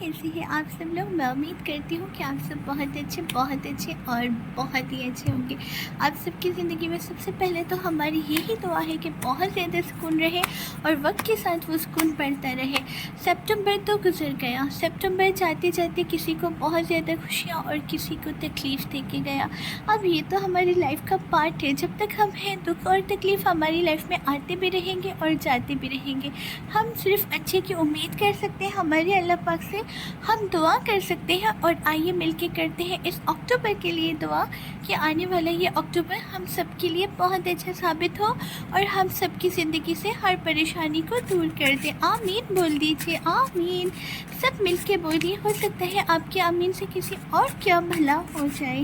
कैसे हैं आप सब लोग। मैं उम्मीद करती हूँ कि आप सब बहुत अच्छे और बहुत ही अच्छे होंगे। आप सबकी ज़िंदगी में सबसे पहले तो हमारी यही दुआ है कि बहुत ज़्यादा सुकून रहे और वक्त के साथ वो सुकून बढ़ता रहे। सितंबर तो गुजर गया। सितंबर जाते जाते किसी को बहुत ज़्यादा खुशियाँ और किसी को तकलीफ़ दे के गया। अब ये तो हमारी लाइफ का पार्ट है। जब तक हम हैं दुख और तकलीफ़ हमारी लाइफ में आते भी रहेंगे और जाते भी रहेंगे। हम सिर्फ अच्छे की उम्मीद कर सकते हैं हमारे अल्लाह पाक से। हम दुआ कर सकते हैं और आइए मिलके करते हैं इस अक्टूबर के लिए दुआ कि आने वाला ये अक्टूबर हम सब के लिए बहुत अच्छा साबित हो और हम सब की ज़िंदगी से हर परेशानी को दूर कर दे। आमीन बोल दीजिए, आमीन। सब मिलके बोलिए, हो सकता है आपके आमीन से किसी और क्या भला हो जाए।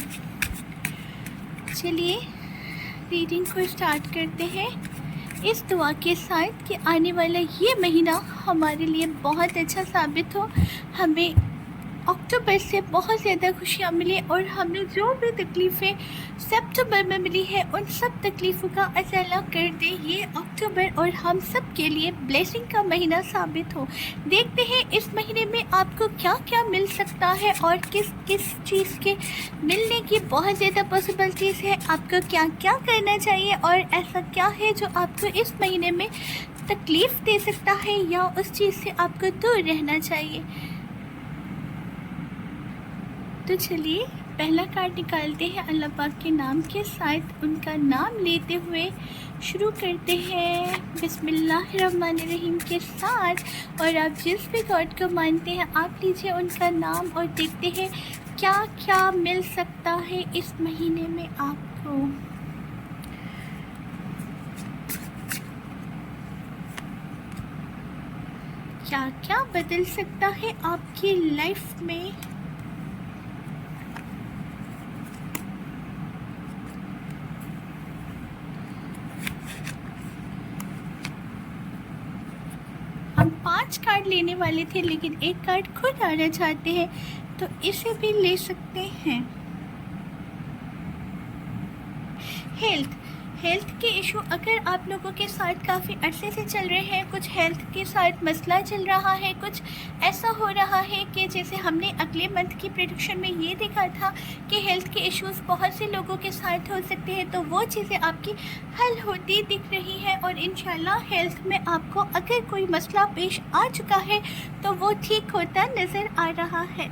चलिए रीडिंग को स्टार्ट करते हैं इस दुआ के साथ कि आने वाला ये महीना हमारे लिए बहुत अच्छा साबित हो, हमें अक्टूबर से बहुत ज़्यादा खुशियाँ मिली और हमें जो भी तकलीफ़ें सितंबर में मिली है उन सब तकलीफ़ों का अज़ाला कर दे ये अक्टूबर और हम सब के लिए ब्लेसिंग का महीना साबित हो। देखते हैं इस महीने में आपको क्या क्या मिल सकता है और किस किस चीज़ के मिलने की बहुत ज़्यादा पॉसिबिलिटीज़ है। आपको क्या क्या करना चाहिए और ऐसा क्या है जो आपको इस महीने में तकलीफ़ दे सकता है या उस चीज़ से आपको दूर रहना चाहिए। तो चलिए पहला कार्ड निकालते हैं। अल्लाह पाक के नाम के साथ उनका नाम लेते हुए शुरू करते हैं बिस्मिल्लाहिर्रहमानिर्रहीम के साथ। और आप जिस भी गॉड को मानते हैं आप लीजिए उनका नाम और देखते हैं क्या क्या मिल सकता है इस महीने में आपको। क्या क्या बदल सकता है आपकी लाइफ में। हम 5 कार्ड लेने वाले थे लेकिन एक कार्ड खुद आना चाहते हैं तो इसे भी ले सकते हैं। हेल्थ के इशू अगर आप लोगों के साथ काफ़ी अरसे से चल रहे हैं, कुछ हेल्थ के साथ मसला चल रहा है, कुछ ऐसा हो रहा है कि जैसे हमने अगले मंथ की प्रेडिक्शन में ये देखा था कि हेल्थ के इश्यूज़ बहुत से लोगों के साथ हो सकते हैं, तो वो चीज़ें आपकी हल होती दिख रही है और इंशाल्लाह हेल्थ में आपको अगर कोई मसला पेश आ चुका है तो वो ठीक होता नज़र आ रहा है।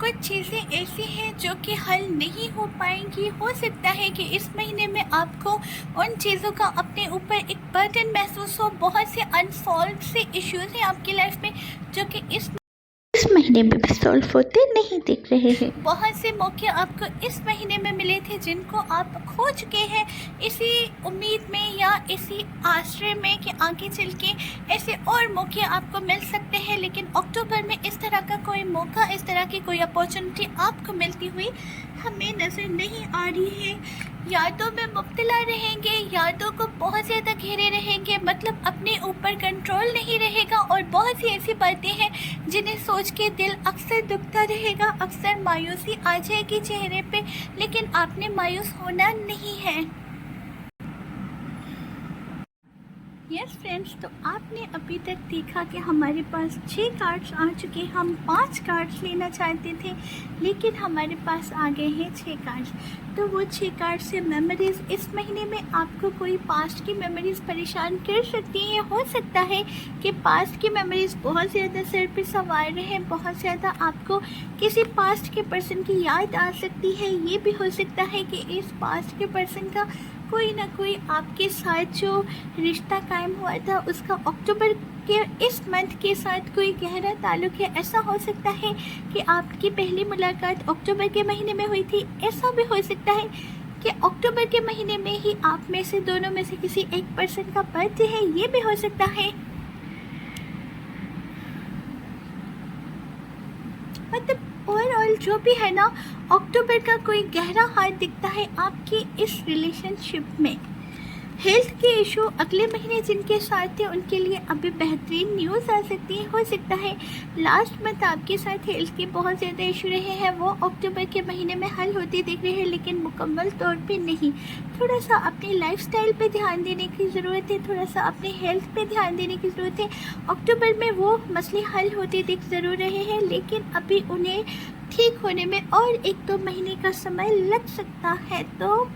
कुछ चीज़ें ऐसी हैं जो कि हल नहीं हो पाएंगी। हो सकता है कि इस महीने में आपको उन चीज़ों का अपने ऊपर एक बर्डन महसूस हो। बहुत से अनसॉल्व से इश्यूज़ हैं आपकी लाइफ में जो कि इस महीने में भी सॉल्व होते नहीं दिख रहे हैं। बहुत से मौके आपको इस महीने में मिले थे जिनको आप खो चुके हैं इसी उम्मीद में या इसी आश्रय में कि आगे चल के ऐसे और मौके आपको मिल सकते हैं। लेकिन अक्टूबर में इस तरह का कोई मौका, इस तरह की कोई अपॉर्चुनिटी आपको मिलती हुई हमें नज़र नहीं आ रही है। यादों में मुब्तला रहेंगे, यादों को बहुत ज़्यादा घेरे रहेंगे, मतलब अपने ऊपर कंट्रोल नहीं रहेगा और बहुत सी ऐसी बातें हैं जिन्हें सोच के दिल अक्सर दुखता रहेगा, अक्सर मायूसी आ जाएगी चेहरे पे, लेकिन आपने मायूस होना नहीं है। यस फ्रेंड्स, तो आपने अभी तक देखा कि हमारे पास 6 कार्ड्स आ चुके। हम 5 कार्ड्स लेना चाहते थे लेकिन हमारे पास आ गए हैं 6 कार्ड्स। तो वो 6 कार्ड से मेमोरीज़, इस महीने में आपको कोई पास्ट की मेमोरीज़ परेशान कर सकती हैं। हो सकता है कि पास्ट की मेमोरीज़ बहुत ज़्यादा सर पे सवार रहें, बहुत ज़्यादा आपको किसी पास्ट के पर्सन की याद आ सकती है। ये भी हो सकता है कि इस पास्ट के पर्सन का कोई ना कोई आपके साथ जो रिश्ता कायम हुआ था उसका अक्टूबर के इस मंथ के साथ कोई गहरा ताल्लुक़ है। ऐसा हो सकता है कि आपकी पहली मुलाकात अक्टूबर के महीने में हुई थी। ऐसा भी हो सकता है कि अक्टूबर के महीने में ही आप में से दोनों में से किसी एक पर्सन का बर्थडे है। ये भी हो सकता है। मतलब ओवरऑल जो भी है ना, अक्टूबर का कोई गहरा हाथ दिखता है आपकी इस रिलेशनशिप में। हेल्थ के इशू अगले महीने जिनके साथ थे उनके लिए अभी बेहतरीन न्यूज़ आ सकती है। हो सकता है लास्ट मंथ आपके साथ हेल्थ के बहुत ज़्यादा इशू रहे हैं, वो अक्टूबर के महीने में हल होते दिख रहे हैं, लेकिन मुकम्मल तौर पे नहीं। थोड़ा सा अपनी लाइफस्टाइल पे ध्यान देने की ज़रूरत है, थोड़ा सा अपने हेल्थ पे ध्यान देने की ज़रूरत है। अक्टूबर में वो मसले हल होते दिख ज़रूर रहे हैं, लेकिन अभी उन्हें ठीक होने में और 1-2 महीने का समय लग सकता है। तो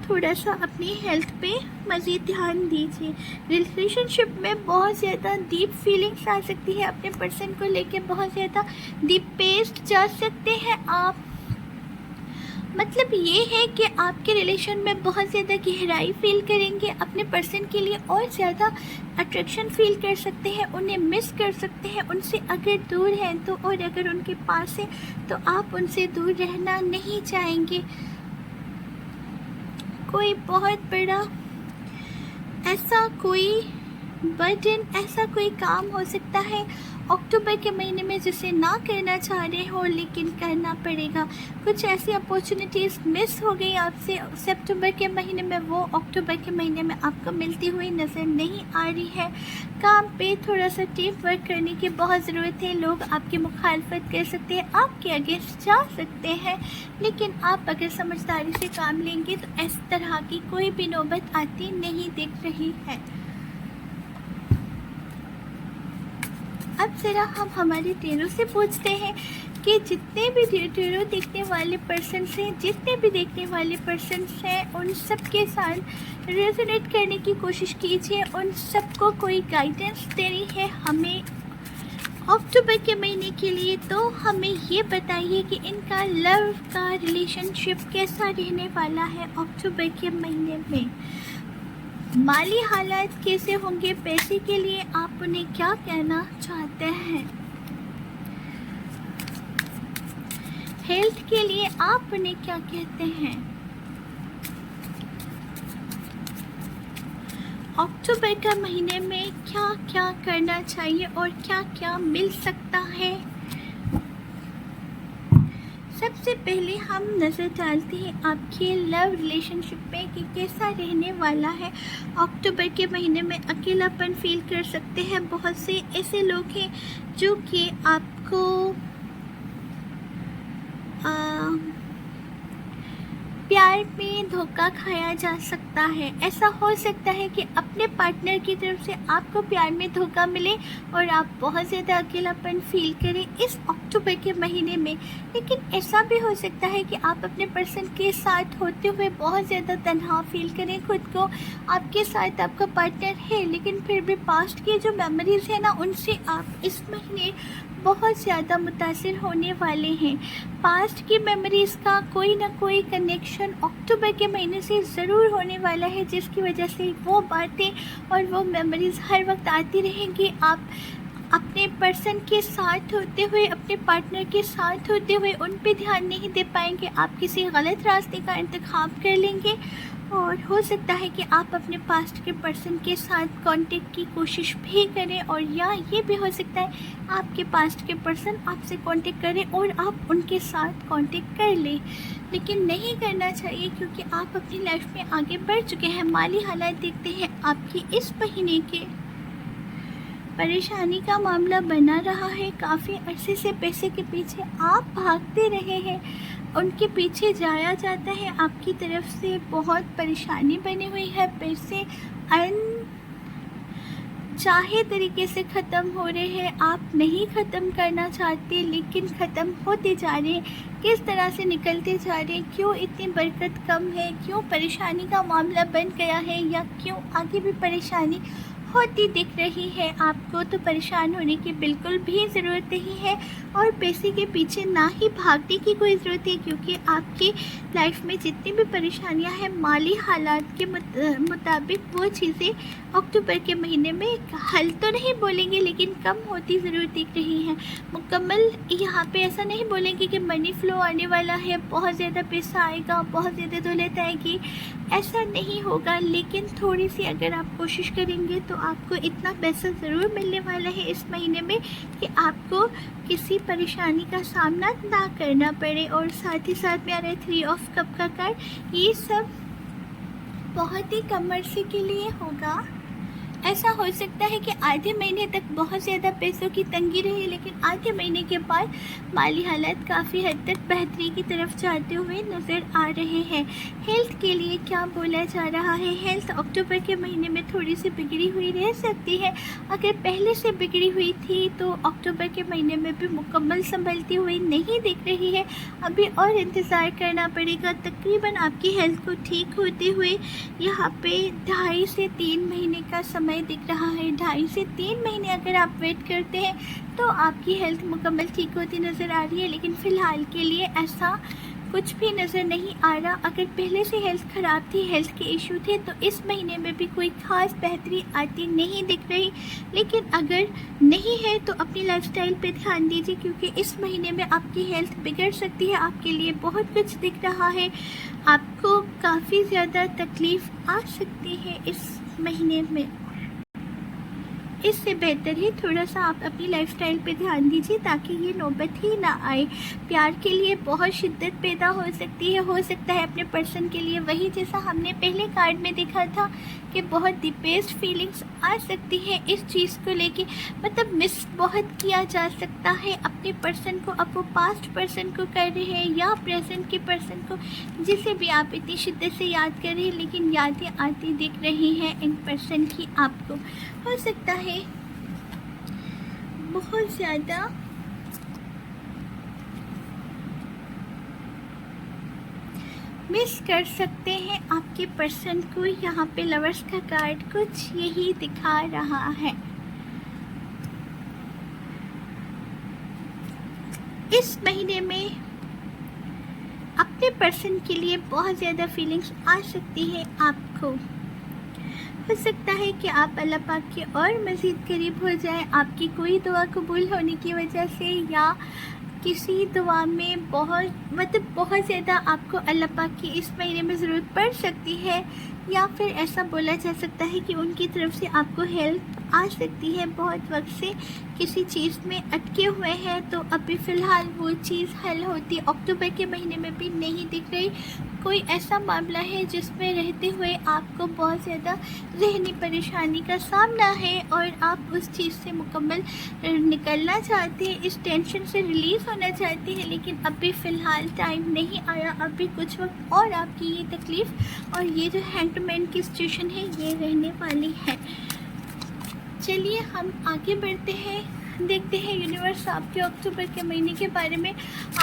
थोड़ा सा अपनी हेल्थ पे मज़ीद ध्यान दीजिए। रिलेशनशिप में बहुत ज़्यादा डीप फीलिंग्स आ सकती है, अपने पर्सन को लेके बहुत ज़्यादा डीप पेस्ट जा सकते हैं आप। मतलब ये है कि आपके रिलेशन में बहुत ज़्यादा गहराई फील करेंगे, अपने पर्सन के लिए और ज़्यादा अट्रैक्शन फील कर सकते हैं, उन्हें मिस कर सकते हैं। उनसे अगर दूर हैं तो, और अगर उनके पास है तो आप उनसे दूर रहना नहीं चाहेंगे। कोई बहुत बड़ा ऐसा कोई बर्डन, ऐसा कोई काम हो सकता है अक्टूबर के महीने में जिसे ना करना चाह रहे हो लेकिन करना पड़ेगा। कुछ ऐसी अपॉर्चुनिटीज़ मिस हो गई आपसे सितंबर के महीने में, वो अक्टूबर के महीने में आपको मिलती हुई नज़र नहीं आ रही है। काम पे थोड़ा सा टीम वर्क करने की बहुत ज़रूरत है। लोग आपकी मुखालफत कर सकते हैं, आपके अगेंस्ट जा सकते हैं, लेकिन आप अगर समझदारी से काम लेंगे तो इस तरह की कोई भी नौबत आती नहीं दिख रही है। अब ज़रा हम हमारे टेरो से पूछते हैं कि जितने भी टेरो देखने वाले पर्सन्स हैं, जितने भी देखने वाले पर्सन्स हैं, उन सब के साथ रेजोनेट करने की कोशिश कीजिए। उन सबको कोई गाइडेंस देनी है हमें अक्टूबर के महीने के लिए। तो हमें ये बताइए कि इनका लव का रिलेशनशिप कैसा रहने वाला है अक्टूबर के महीने में। माली हालात कैसे होंगे, पैसे के लिए आप उन्हें क्या कहना चाहते हैं, हेल्थ के लिए आप उन्हें क्या कहते हैं। अक्टूबर का महीने में क्या क्या करना चाहिए और क्या क्या मिल सकता है। सबसे पहले हम नज़र डालते हैं आपके लव रिलेशनशिप में कि कैसा रहने वाला है। अक्टूबर के महीने में अकेलापन फील कर सकते हैं। बहुत से ऐसे लोग हैं जो कि आपको प्यार में धोखा खाया जा सकता है। ऐसा हो सकता है कि अपने पार्टनर की तरफ से आपको प्यार में धोखा मिले और आप बहुत ज़्यादा अकेलापन फील करें इस अक्टूबर के महीने में। लेकिन ऐसा भी हो सकता है कि आप अपने पर्सन के साथ होते हुए बहुत ज़्यादा तन्हा फील करें खुद को। आपके साथ आपका पार्टनर है, लेकिन फिर भी पास्ट की जो मेमोरीज़ है ना, उनसे आप इस महीने बहुत ज़्यादा मुतासिर होने वाले हैं। पास्ट की मेमोरीज़ का कोई ना कोई कनेक्शन अक्टूबर के महीने से ज़रूर होने वाला है, जिसकी वजह से वो बातें और वो मेमोरीज़ हर वक्त आती रहेंगी। आप अपने पर्सन के साथ होते हुए, अपने पार्टनर के साथ होते हुए उन पे ध्यान नहीं दे पाएंगे। आप किसी गलत रास्ते का इंतखाब कर लेंगे और हो सकता है कि आप अपने पास्ट के पर्सन के साथ कांटेक्ट की कोशिश भी करें, और या ये भी हो सकता है आपके पास्ट के पर्सन आपसे कांटेक्ट करें और आप उनके साथ कांटेक्ट कर लें। लेकिन नहीं करना चाहिए, क्योंकि आप अपनी लाइफ में आगे बढ़ चुके हैं। माली हालात देखते हैं आपकी इस महीने के, परेशानी का मामला बना रहा है। काफ़ी अरसे से पैसे के पीछे आप भागते रहे हैं, उनके पीछे जाया जाता है, आपकी तरफ से बहुत परेशानी बनी हुई है। पैसे चाहे तरीके से ख़त्म हो रहे हैं, आप नहीं ख़त्म करना चाहते लेकिन ख़त्म होते जा रहे हैं। किस तरह से निकलते जा रहे हैं, क्यों इतनी बरकत कम है, क्यों परेशानी का मामला बन गया है, या क्यों आगे भी परेशानी होती दिख रही है आपको। तो परेशान होने की बिल्कुल भी ज़रूरत नहीं है और पैसे के पीछे ना ही भागने की कोई ज़रूरत है, क्योंकि आपकी लाइफ में जितनी भी परेशानियां हैं माली हालात के मुताबिक वो चीज़ें अक्टूबर के महीने में हल तो नहीं बोलेंगे लेकिन कम होती ज़रूर दिख रही हैं। मुकम्मल यहाँ पे ऐसा नहीं बोलेंगे कि मनी फ़्लो आने वाला है, बहुत ज़्यादा पैसा आएगा, बहुत ज़्यादा दौलत आएगी, ऐसा नहीं होगा। लेकिन थोड़ी सी अगर आप कोशिश करेंगे तो आपको इतना पैसा ज़रूर मिलने वाला है इस महीने में कि आपको किसी परेशानी का सामना ना करना पड़े। और साथ ही साथ में आ रहा है 3 ऑफ कप का कार्ड। ये सब बहुत ही कम अरसे के लिए होगा। ऐसा हो सकता है कि आधे महीने तक बहुत ज़्यादा पैसों की तंगी रही, लेकिन आधे महीने के बाद माली हालात काफ़ी हद तक बेहतरी की तरफ जाते हुए नज़र आ रहे हैं। हेल्थ के लिए क्या बोला जा रहा है? हेल्थ अक्टूबर के महीने में थोड़ी सी बिगड़ी हुई रह सकती है। अगर पहले से बिगड़ी हुई थी तो अक्टूबर के महीने में भी मुकम्मल संभलती हुई नहीं दिख रही है। अभी और इंतज़ार करना पड़ेगा। तकरीबन आपकी हेल्थ को ठीक होते हुए यहाँ पे 2.5 से 3 महीने का समय दिख रहा है। 2.5 से 3 महीने अगर आप वेट करते हैं तो आपकी हेल्थ मुकम्मल ठीक होती नज़र आ रही है, लेकिन फ़िलहाल के लिए ऐसा कुछ भी नज़र नहीं आ रहा। अगर पहले से हेल्थ ख़राब थी, हेल्थ के इशू थे, तो इस महीने में भी कोई ख़ास बेहतरी आती नहीं दिख रही। लेकिन अगर नहीं है तो अपनी लाइफस्टाइल पे ध्यान दीजिए, क्योंकि इस महीने में आपकी हेल्थ बिगड़ सकती है। आपके लिए बहुत कुछ दिख रहा है, आपको काफ़ी ज़्यादा तकलीफ़ आ सकती है इस महीने में। इससे बेहतर है थोड़ा सा आप अपनी लाइफस्टाइल पे ध्यान दीजिए ताकि ये नौबत ही ना आए। प्यार के लिए बहुत शिद्दत पैदा हो सकती है। हो सकता है अपने पर्सन के लिए वही जैसा हमने पहले कार्ड में देखा था कि बहुत डिप्रेस्ड फीलिंग्स आ सकती है इस चीज़ को लेके। मतलब मिस बहुत किया जा सकता है अपने पर्सन को। अब वो पास्ट पर्सन को कर रहे हैं या प्रेजेंट के पर्सन को, जिसे भी आप इतनी शिद्दत से याद कर रहे हैं, लेकिन यादें आती दिख रही हैं इन पर्सन की आपको। हो सकता है बहुत ज़्यादा मिस कर सकते हैं आपके पर्सन को। यहाँ पे लवर्स का कार्ड कुछ यही दिखा रहा है। इस महीने में अपने पर्सन के लिए बहुत ज़्यादा फीलिंग्स आ सकती है आपको। हो सकता है कि आप अल्लाह पाक के और मज़ीद करीब हो जाए आपकी कोई दुआ कबूल होने की वजह से, या किसी दुआ में बहुत ज़्यादा आपको अल्लाह पाक की इस महीने में ज़रूरत पड़ सकती है, या फिर ऐसा बोला जा सकता है कि उनकी तरफ से आपको हेल्प आ सकती है। बहुत वक्त से किसी चीज़ में अटके हुए हैं तो अभी फ़िलहाल वो चीज़ हल होती अक्टूबर के महीने में भी नहीं दिख रही। कोई ऐसा मामला है जिसमें रहते हुए आपको बहुत ज़्यादा ज़हनी परेशानी का सामना है और आप उस चीज़ से मुकम्मल निकलना चाहते हैं, इस टेंशन से रिलीज़ होना चाहते हैं, लेकिन अभी फ़िलहाल टाइम नहीं आया। अभी कुछ वक्त और आपकी ये तकलीफ़ और ये जो हैंगमैन की सिचुएशन है ये रहने वाली है। चलिए हम आगे बढ़ते हैं, देखते हैं यूनिवर्स आपके अक्टूबर के महीने के बारे में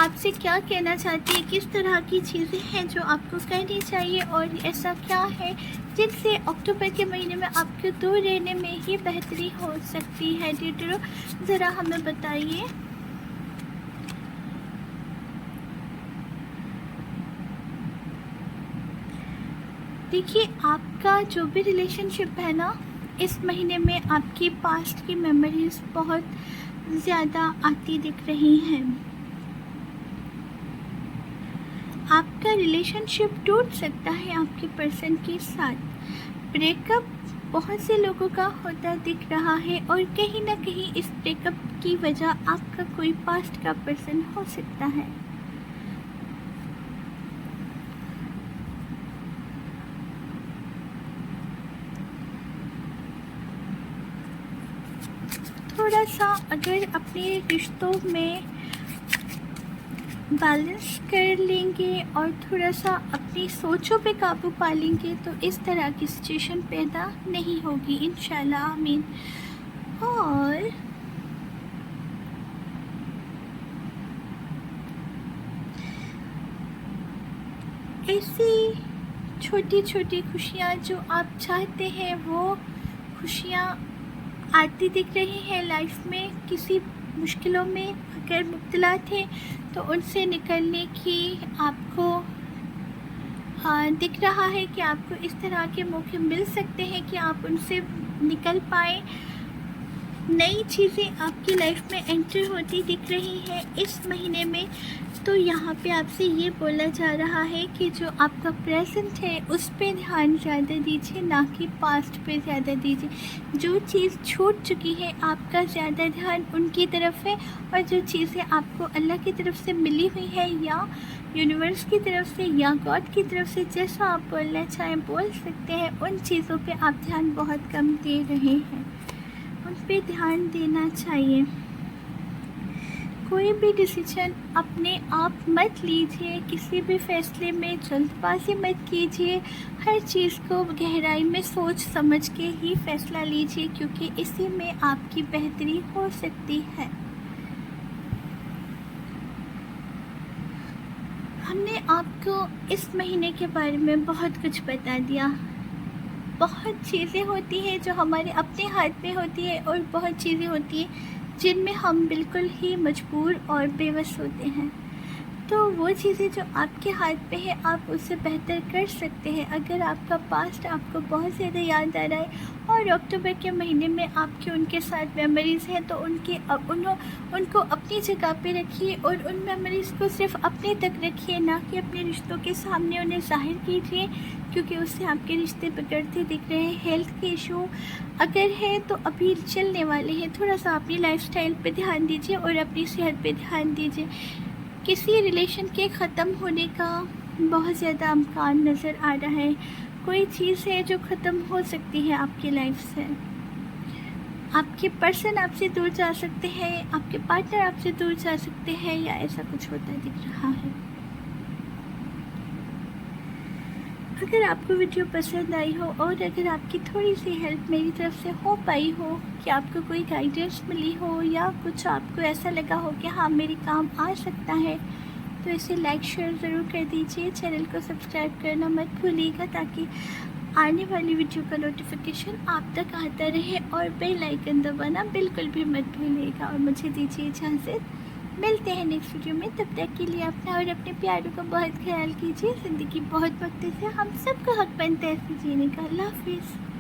आपसे क्या कहना चाहती है, किस तरह की चीज़ें हैं जो आपको करनी चाहिए और ऐसा क्या है जिससे अक्टूबर के महीने में आपके दूर रहने में ही बेहतरी हो सकती है। डिटेल ज़रा हमें बताइए। देखिए आपका जो भी रिलेशनशिप है ना, इस महीने में आपकी पास्ट की मेमोरीज बहुत ज़्यादा आती दिख रही हैं। आपका रिलेशनशिप टूट सकता है आपके पर्सन के साथ। ब्रेकअप बहुत से लोगों का होता दिख रहा है और कहीं ना कहीं इस ब्रेकअप की वजह आपका कोई पास्ट का पर्सन हो सकता है। थोड़ा सा अगर अपने रिश्तों में बैलेंस कर लेंगे और थोड़ा सा अपनी सोचों पे काबू पा लेंगे तो इस तरह की सिचुएशन पैदा नहीं होगी इंशाल्लाह, आमीन। और ऐसी छोटी छोटी खुशियाँ जो आप चाहते हैं वो खुशियाँ आती दिख रही हैं लाइफ में। किसी मुश्किलों में अगर मुब्तला थे तो उनसे निकलने की आपको दिख रहा है कि आपको इस तरह के मौके मिल सकते हैं कि आप उनसे निकल पाएँ। नई चीज़ें आपकी लाइफ में एंटर होती दिख रही हैं इस महीने में। तो यहाँ पे आपसे ये बोला जा रहा है कि जो आपका प्रेजेंट है उस पे ध्यान ज़्यादा दीजिए, ना कि पास्ट पे ज़्यादा दीजिए। जो चीज़ छूट चुकी है आपका ज़्यादा ध्यान उनकी तरफ है, और जो चीज़ें आपको अल्लाह की तरफ से मिली हुई है या यूनिवर्स की तरफ से या गॉड की तरफ से, जैसा आप बोलना चाहें बोल सकते हैं, उन चीज़ों पे आप ध्यान बहुत कम दे रहे हैं। उन पे ध्यान देना चाहिए। कोई भी डिसीजन अपने आप मत लीजिए, किसी भी फैसले में जल्दबाजी मत कीजिए। हर चीज़ को गहराई में सोच समझ के ही फैसला लीजिए, क्योंकि इसी में आपकी बेहतरी हो सकती है। हमने आपको इस महीने के बारे में बहुत कुछ बता दिया। बहुत चीज़ें होती हैं जो हमारे अपने हाथ में होती है, और बहुत चीज़ें होती हैं जिनमें हम बिल्कुल ही मजबूर और बेबस होते हैं। तो वो चीज़ें जो आपके हाथ पे है आप उससे बेहतर कर सकते हैं। अगर आपका पास्ट आपको बहुत ज़्यादा याद आ रहा है और अक्टूबर के महीने में आपके उनके साथ मेमोरीज़ हैं, तो उनको अपनी जगह पे रखिए, और उन मेमोरीज़ को सिर्फ अपने तक रखिए, ना कि अपने रिश्तों के सामने उन्हें ज़ाहिर कीजिए, क्योंकि उससे आपके रिश्ते बिगड़ते दिख रहे हैं। हेल्थ के इशू अगर है तो अभी चलने वाले हैं। थोड़ा सा अपनी लाइफस्टाइल पे ध्यान दीजिए और अपनी सेहत पे ध्यान दीजिए। किसी रिलेशन के ख़त्म होने का बहुत ज़्यादा इम्कान नज़र आ रहा है। कोई चीज़ है जो ख़त्म हो सकती है आपकी लाइफ से। आपके पर्सन आपसे दूर जा सकते हैं, आपके पार्टनर आपसे दूर जा सकते हैं, या ऐसा कुछ होता दिख रहा है। अगर आपको वीडियो पसंद आई हो और अगर आपकी थोड़ी सी हेल्प मेरी तरफ से हो पाई हो, कि आपको कोई गाइडेंस मिली हो, या कुछ आपको ऐसा लगा हो कि हाँ मेरे काम आ सकता है, तो इसे लाइक शेयर ज़रूर कर दीजिए। चैनल को सब्सक्राइब करना मत भूलिएगा, ताकि आने वाली वीडियो का नोटिफिकेशन आप तक आता रहे, और बेल आइकन दबाना बिल्कुल भी मत भूलिएगा। और मुझे दीजिए इजाज़त। मिलते हैं नेक्स्ट वीडियो में। तब तक के लिए अपना और अपने प्यारों का बहुत ख्याल कीजिए। ज़िंदगी बहुत वक्त से हम सबका हक बनता है ऐसे जीने का। अल्लाह हाफिज़।